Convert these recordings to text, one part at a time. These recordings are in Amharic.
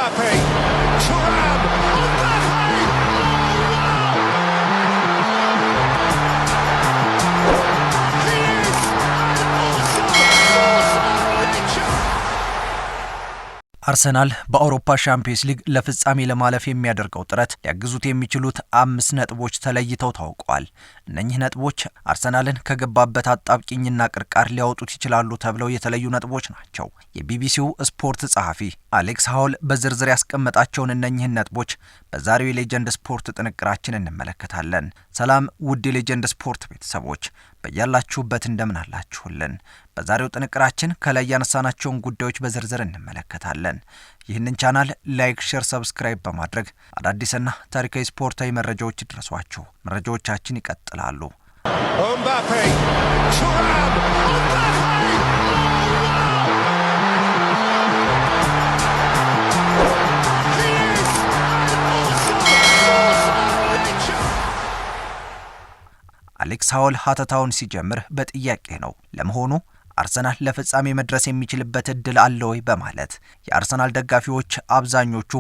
Mbappe, Thuram, አርሰናል በአውሮፓ ሻምፒዮንስ ሊግ ለፍጻሜ ለማለፍ የሚያደርገው ጥረት ሊያግዙት የሚችሉት 5 ነጥቦች ተለይተው ታውቀዋል። እነኚህ ነጥቦች አርሰናልን ከገባበት አጣብቂኝና ቅርቃር ሊያወጡት ይችላሉ ተብለው የተለዩ ነጥቦች ናቸው። የቢቢሲው ስፖርት ጸሐፊ አሌክስ ሃውል በዝርዝር ያስቀመጣቸውን እነኚህን ነጥቦች በዛሬው የሌጀንድ ስፖርት ጥንቅራችን እንመለከታለን። ሰላም ውድ የሌጀንድ ስፖርት ቤተሰቦች በያላችሁበት እንደምን አላችሁልን? በዛሬው ጥንቅራችን ከላይ ያነሳናቸውን ጉዳዮች በዝርዝር እንመለከታለን። ይህንን ቻናል ላይክ፣ ሼር፣ ሰብስክራይብ በማድረግ አዳዲስና ታሪካዊ ስፖርታዊ መረጃዎች ይድረሷችሁ። መረጃዎቻችን ይቀጥላሉ። Mbappe, Thuram, አሌክስ ሃውል ሀተታውን ሲጀምር በጥያቄ ነው። ለመሆኑ አርሰናል ለፍጻሜ መድረስ የሚችልበት እድል አለ ወይ በማለት የአርሰናል ደጋፊዎች አብዛኞቹ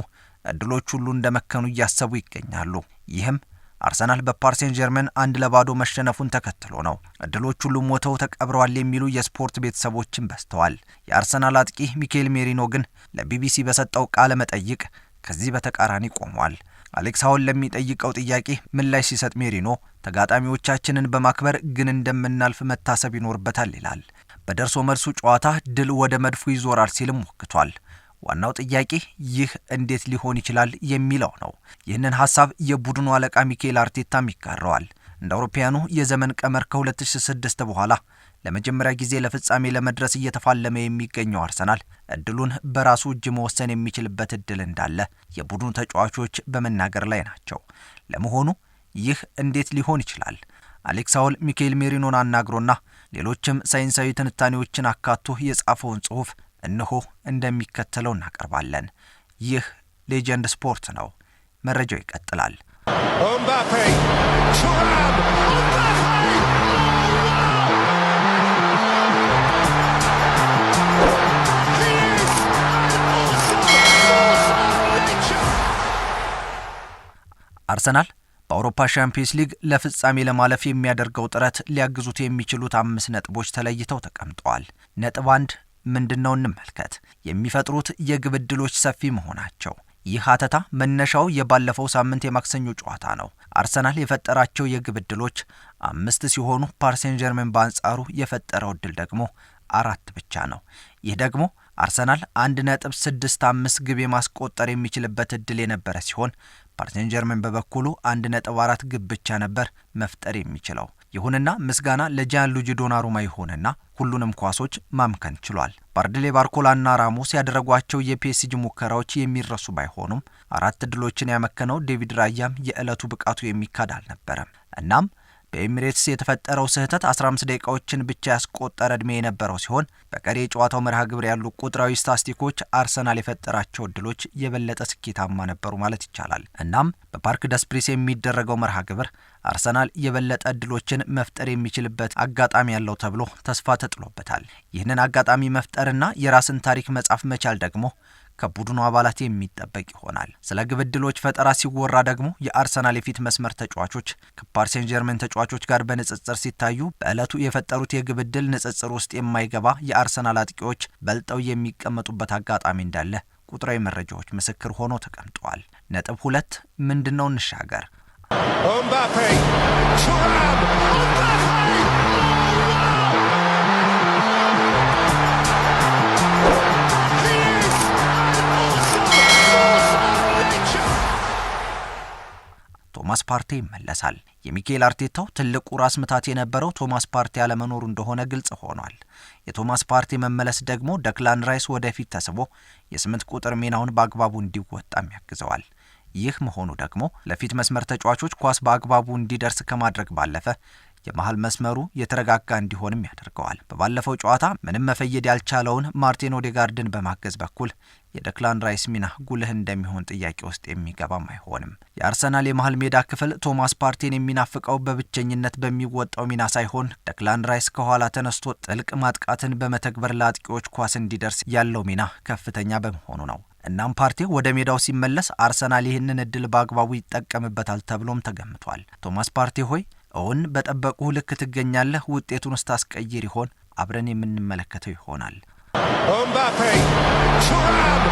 እድሎች ሁሉ እንደመከኑ እያሰቡ ይገኛሉ። ይህም አርሰናል በፓሪስ ሴን ጀርመን 1-0 መሸነፉን ተከትሎ ነው። እድሎች ሁሉ ሞተው ተቀብረዋል የሚሉ የስፖርት ቤተሰቦችን በዝተዋል። የአርሰናል አጥቂ ሚካኤል ሜሪኖ ግን ለቢቢሲ በሰጠው ቃለ መጠይቅ ከዚህ በተቃራኒ ቆሟል። አሌክስ ሃውል ለሚጠይቀው ጥያቄ ምላሽ ሲሰጥ ሜሪኖ ተጋጣሚዎቻችንን በማክበር ግን እንደምናልፍ መታሰብ ይኖርበታል ይላል። በደርሶ መልሱ ጨዋታ ድል ወደ መድፉ ይዞራል ሲልም ወክቷል። ዋናው ጥያቄ ይህ እንዴት ሊሆን ይችላል የሚለው ነው። ይህንን ሀሳብ የቡድኑ አለቃ ሚካኤል አርቴታም ይጋራዋል። እንደ አውሮፓውያኑ የዘመን ቀመር ከ2006 በኋላ ለመጀመሪያ ጊዜ ለፍጻሜ ለመድረስ እየተፋለመ የሚገኘው አርሰናል እድሉን በራሱ እጅ መወሰን የሚችልበት እድል እንዳለ የቡድኑ ተጫዋቾች በመናገር ላይ ናቸው። ለመሆኑ ይህ እንዴት ሊሆን ይችላል? አሌክስ ሃውል ሚካኤል ሜሪኖን አናግሮና ሌሎችም ሳይንሳዊ ትንታኔዎችን አካቶ የጻፈውን ጽሑፍ እነሆ እንደሚከተለው እናቀርባለን። ይህ ሌጀንድ ስፖርት ነው። መረጃው ይቀጥላል። Mbappe, Thuram, አርሰናል በአውሮፓ ሻምፒዮንስ ሊግ ለፍጻሜ ለማለፍ የሚያደርገው ጥረት ሊያግዙት የሚችሉት 5 ነጥቦች ተለይተው ተቀምጠዋል። ነጥብ 1 ምንድነው እንመልከት። የሚፈጥሩት የግብ ዕድሎች ሰፊ መሆናቸው። ይህ ሀተታ መነሻው የባለፈው ሳምንት የማክሰኞ ጨዋታ ነው። አርሰናል የፈጠራቸው የግብ ዕድሎች 5 ሲሆኑ ፓሪስ ሴን ጀርመን በአንጻሩ የፈጠረው ዕድል ደግሞ 4 ብቻ ነው። ይህ ደግሞ አርሰናል 1.65 ግብ የማስቆጠር የሚችልበት ዕድል የነበረ ሲሆን ፓሪስ ሴን ጀርመን በበኩሉ 1.4 ግብ ብቻ ነበር መፍጠር የሚችለው። ይሁንና ምስጋና ለጂያንሉጂ ዶናሩማ ይሆንና ሁሉንም ኳሶች ማምከን ችሏል። ባርድሌ ባርኮላና ራሞስ ያደረጓቸው የፒኤስጂ ሙከራዎች የሚረሱ ባይሆኑም 4 ዕድሎችን ያመከነው ዴቪድ ራያም የዕለቱ ብቃቱ የሚካድ አልነበረም። እናም በኤሚሬትስ የተፈጠረው ስህተት 15 ደቂቃዎችን ብቻ ያስቆጠረ ዕድሜ የነበረው ሲሆን በቀሪ የጨዋታው መርሃ ግብር ያሉ ቁጥራዊ ስታቲስቲኮች አርሰናል የፈጠራቸው ዕድሎች የበለጠ ስኬታማ ነበሩ ማለት ይቻላል። እናም በፓርክ ደስ ፕሪንስ የሚደረገው መርሃ ግብር አርሰናል የበለጠ ዕድሎችን መፍጠር የሚችልበት አጋጣሚ ያለው ተብሎ ተስፋ ተጥሎበታል። ይህንን አጋጣሚ መፍጠርና የራስን ታሪክ መጻፍ መቻል ደግሞ ከቡድኑ አባላት የሚጠበቅ ይሆናል። ስለ ግብ ዕድሎች ፈጠራ ሲወራ ደግሞ የአርሰናል የፊት መስመር ተጫዋቾች ከፓሪስ ሴን ጀርመን ተጫዋቾች ጋር በንጽጽር ሲታዩ በዕለቱ የፈጠሩት የግብ ዕድል ንጽጽር ውስጥ የማይገባ የአርሰናል አጥቂዎች በልጠው የሚቀመጡበት አጋጣሚ እንዳለ ቁጥራዊ መረጃዎች ምስክር ሆኖ ተቀምጠዋል። ነጥብ 2 ምንድነው እንሻገር። Mbappe, Thuram, ቶማስ ፓርቴ ይመለሳል። የሚካኤል አርቴታው ትልቁ ራስ ምታት የነበረው ቶማስ ፓርቴ ያለመኖሩ እንደሆነ ግልጽ ሆኗል። የቶማስ ፓርቴ መመለስ ደግሞ ደክላን ራይስ ወደፊት ተስቦ የ8 ቁጥር ሚናውን በአግባቡ እንዲወጣም ያግዘዋል። ይህ መሆኑ ደግሞ ለፊት መስመር ተጫዋቾች ኳስ በአግባቡ እንዲደርስ ከማድረግ ባለፈ የመሃል መስመሩ የተረጋጋ እንዲሆንም ያደርገዋል። በባለፈው ጨዋታ ምንም መፈየድ ያልቻለውን ማርቲን ኦዴጋርድን በማገዝ በኩል የደክላን ራይስ ሚና ጉልህ እንደሚሆን ጥያቄ ውስጥ የሚገባም አይሆንም። የአርሰናል የመሃል ሜዳ ክፍል ቶማስ ፓርቴን የሚናፍቀው በብቸኝነት በሚወጣው ሚና ሳይሆን ደክላን ራይስ ከኋላ ተነስቶ ጥልቅ ማጥቃትን በመተግበር ለአጥቂዎች ኳስ እንዲደርስ ያለው ሚና ከፍተኛ በመሆኑ ነው። እናም ፓርቴ ወደ ሜዳው ሲመለስ አርሰናል ይህንን እድል በአግባቡ ይጠቀምበታል ተብሎም ተገምቷል። ቶማስ ፓርቴ ሆይ እውን በጠበቁ ልክ ትገኛለህ? ውጤቱን ስታስቀይር ይሆን? አብረን የምንመለከተው ይሆናል። Mbappe, Thuram,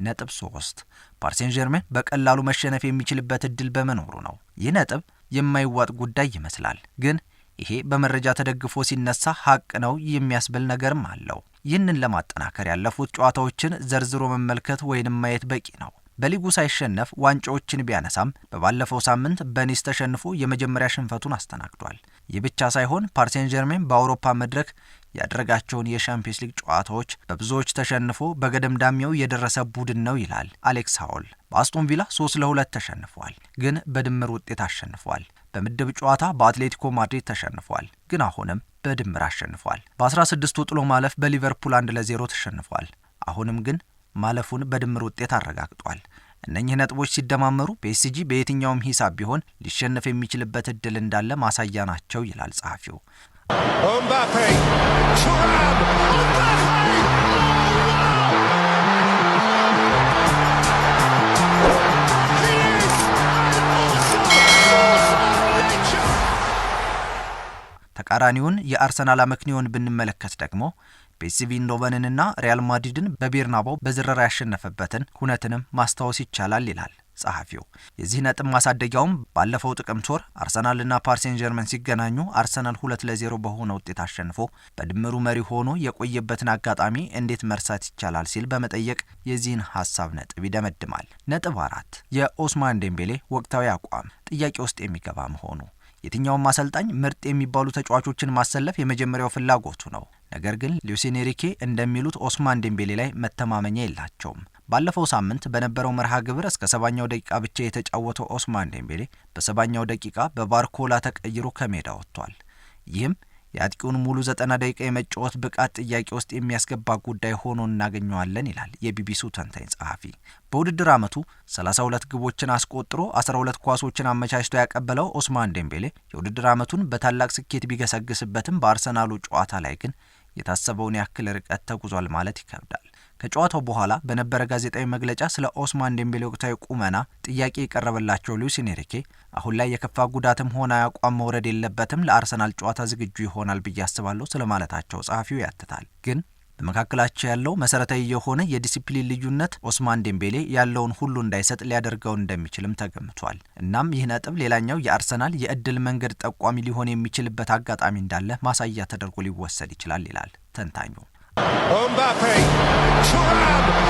ነጥብ 3 ፓሪስ ጀርሜን በቀላሉ መሸነፍ የሚችልበት እድል በመኖሩ ነው። ይህ ነጥብ የማይዋጥ ጉዳይ ይመስላል፣ ግን ይሄ በመረጃ ተደግፎ ሲነሳ ሀቅ ነው የሚያስብል ነገርም አለው። ይህንን ለማጠናከር ያለፉት ጨዋታዎችን ዘርዝሮ መመልከት ወይንም ማየት በቂ ነው። በሊጉ ሳይሸነፍ ዋንጫዎችን ቢያነሳም በባለፈው ሳምንት በኒስ ተሸንፎ የመጀመሪያ ሽንፈቱን አስተናግዷል። ይህ ብቻ ሳይሆን ፓሪስ ጀርሜን በአውሮፓ መድረክ ያደረጋቸውን የሻምፒየንስ ሊግ ጨዋታዎች በብዙዎች ተሸንፎ በገደምዳሚያው የደረሰ ቡድን ነው ይላል አሌክስ ሃውል። በአስቶን ቪላ 3-2 ተሸንፏል፣ ግን በድምር ውጤት አሸንፏል። በምድብ ጨዋታ በአትሌቲኮ ማድሪድ ተሸንፏል፣ ግን አሁንም በድምር አሸንፏል። በ16ቱ ጥሎ ማለፍ በሊቨርፑል 1-0 ተሸንፏል፣ አሁንም ግን ማለፉን በድምር ውጤት አረጋግጧል። እነኚህ ነጥቦች ሲደማመሩ ፒኤስጂ በየትኛውም ሂሳብ ቢሆን ሊሸነፍ የሚችልበት እድል እንዳለ ማሳያ ናቸው ይላል ጸሐፊው። Mbappe, Thuram, ተቃራኒውን የአርሰናል አመክንዮን ብንመለከት ደግሞ ፒኤስቪ ኢንዶቨንንና ሪያል ማድሪድን በቤርናባው በዝረራ ያሸነፈበትን ሁነትንም ማስታወስ ይቻላል ይላል ጸሐፊው። የዚህ ነጥብ ማሳደጊያውም ባለፈው ጥቅምት ወር አርሰናልና ፓሪስ ጀርመን ሲገናኙ አርሰናል 2-0 በሆነ ውጤት አሸንፎ በድምሩ መሪ ሆኖ የቆየበትን አጋጣሚ እንዴት መርሳት ይቻላል ሲል በመጠየቅ የዚህን ሀሳብ ነጥብ ይደመድማል። ነጥብ 4 የኦስማን ዴምቤሌ ወቅታዊ አቋም ጥያቄ ውስጥ የሚገባ መሆኑ። የትኛውም አሰልጣኝ ምርጥ የሚባሉ ተጫዋቾችን ማሰለፍ የመጀመሪያው ፍላጎቱ ነው። ነገር ግን ሉዊስ ኤንሪኬ እንደሚሉት ኦስማን ዴምቤሌ ላይ መተማመኛ የላቸውም። ባለፈው ሳምንት በነበረው መርሃ ግብር እስከ 70ኛው ደቂቃ ብቻ የተጫወተው ኦስማን ዴምቤሌ በ70ኛው ደቂቃ በባርኮላ ተቀይሮ ከሜዳ ወጥቷል። ይህም የአጥቂውን ሙሉ 90 ደቂቃ የመጫወት ብቃት ጥያቄ ውስጥ የሚያስገባ ጉዳይ ሆኖ እናገኘዋለን ይላል የቢቢሲው ተንታኝ ጸሐፊ። በውድድር ዓመቱ 32 ግቦችን አስቆጥሮ 12 ኳሶችን አመቻችቶ ያቀበለው ኦስማን ዴምቤሌ የውድድር ዓመቱን በታላቅ ስኬት ቢገሰግስበትም በአርሰናሉ ጨዋታ ላይ ግን የታሰበውን ያክል ርቀት ተጉዟል ማለት ይከብዳል። ከጨዋታው በኋላ በነበረ ጋዜጣዊ መግለጫ ስለ ኦስማን ዴምቤሌ ወቅታዊ ቁመና ጥያቄ የቀረበላቸው ሉዊስ ኤንሪኬ አሁን ላይ የከፋ ጉዳትም ሆነ አቋም መውረድ የለበትም፣ ለአርሰናል ጨዋታ ዝግጁ ይሆናል ብዬ አስባለሁ ስለማለታቸው ጸሐፊው ያትታል። ግን በመካከላቸው ያለው መሰረታዊ የሆነ የዲሲፕሊን ልዩነት ኦስማን ዴምቤሌ ያለውን ሁሉ እንዳይሰጥ ሊያደርገው እንደሚችልም ተገምቷል። እናም ይህ ነጥብ ሌላኛው የአርሰናል የእድል መንገድ ጠቋሚ ሊሆን የሚችልበት አጋጣሚ እንዳለ ማሳያ ተደርጎ ሊወሰድ ይችላል ይላል ተንታኙ። Mbappe, Thuram,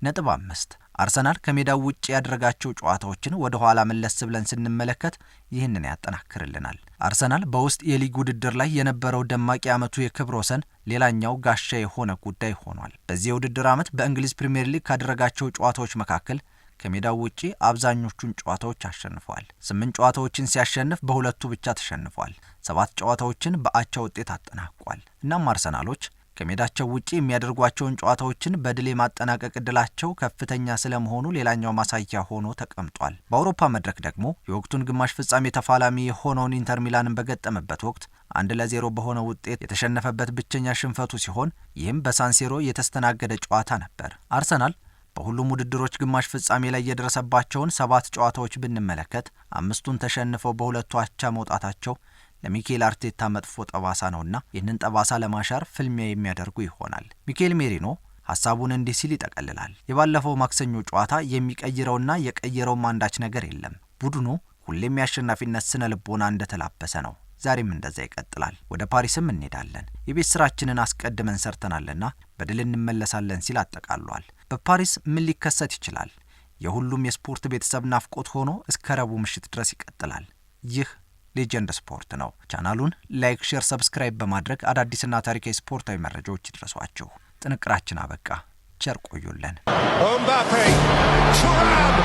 ነጥብ 5 አርሰናል ከሜዳው ውጭ ያደረጋቸው ጨዋታዎችን ወደ ኋላ መለስ ብለን ስንመለከት ይህንን ያጠናክርልናል። አርሰናል በውስጥ የሊግ ውድድር ላይ የነበረው ደማቂ ዓመቱ የክብረ ወሰን ሌላኛው ጋሻ የሆነ ጉዳይ ሆኗል። በዚህ የውድድር ዓመት በእንግሊዝ ፕሪምየር ሊግ ካደረጋቸው ጨዋታዎች መካከል ከሜዳው ውጪ አብዛኞቹን ጨዋታዎች አሸንፏል። 8 ጨዋታዎችን ሲያሸንፍ በሁለቱ ብቻ ተሸንፏል። 7 ጨዋታዎችን በአቻ ውጤት አጠናቋል። እናም አርሰናሎች ከሜዳቸው ውጪ የሚያደርጓቸውን ጨዋታዎችን በድል የማጠናቀቅ እድላቸው ከፍተኛ ስለመሆኑ ሌላኛው ማሳያ ሆኖ ተቀምጧል። በአውሮፓ መድረክ ደግሞ የወቅቱን ግማሽ ፍጻሜ ተፋላሚ የሆነውን ኢንተር ሚላንን በገጠመበት ወቅት 1-0 በሆነ ውጤት የተሸነፈበት ብቸኛ ሽንፈቱ ሲሆን ይህም በሳንሲሮ የተስተናገደ ጨዋታ ነበር። አርሰናል በሁሉም ውድድሮች ግማሽ ፍጻሜ ላይ የደረሰባቸውን 7 ጨዋታዎች ብንመለከት 5ቱን ተሸንፈው በሁለቱ አቻ መውጣታቸው ለሚኬል አርቴታ መጥፎ ጠባሳ ነውና ይህንን ጠባሳ ለማሻር ፍልሚያ የሚያደርጉ ይሆናል። ሚኬል ሜሪኖ ሐሳቡን እንዲህ ሲል ይጠቀልላል። የባለፈው ማክሰኞ ጨዋታ የሚቀይረውና የቀየረውም አንዳች ነገር የለም። ቡድኑ ሁሌም የአሸናፊነት ስነ ልቦና እንደተላበሰ ነው። ዛሬም እንደዛ ይቀጥላል። ወደ ፓሪስም እንሄዳለን። የቤት ስራችንን አስቀድመን ሰርተናልና በድል እንመለሳለን ሲል አጠቃሏል። በፓሪስ ምን ሊከሰት ይችላል? የሁሉም የስፖርት ቤተሰብ ናፍቆት ሆኖ እስከ ረቡዕ ምሽት ድረስ ይቀጥላል። ይህ ሌጀንድ ስፖርት ነው። ቻናሉን ላይክ፣ ሼር፣ ሰብስክራይብ በማድረግ አዳዲስና ታሪካዊ ስፖርታዊ መረጃዎች ይድረሷችሁ። ጥንቅራችን አበቃ። ቸር ቆዩልን። Mbappe, Thuram,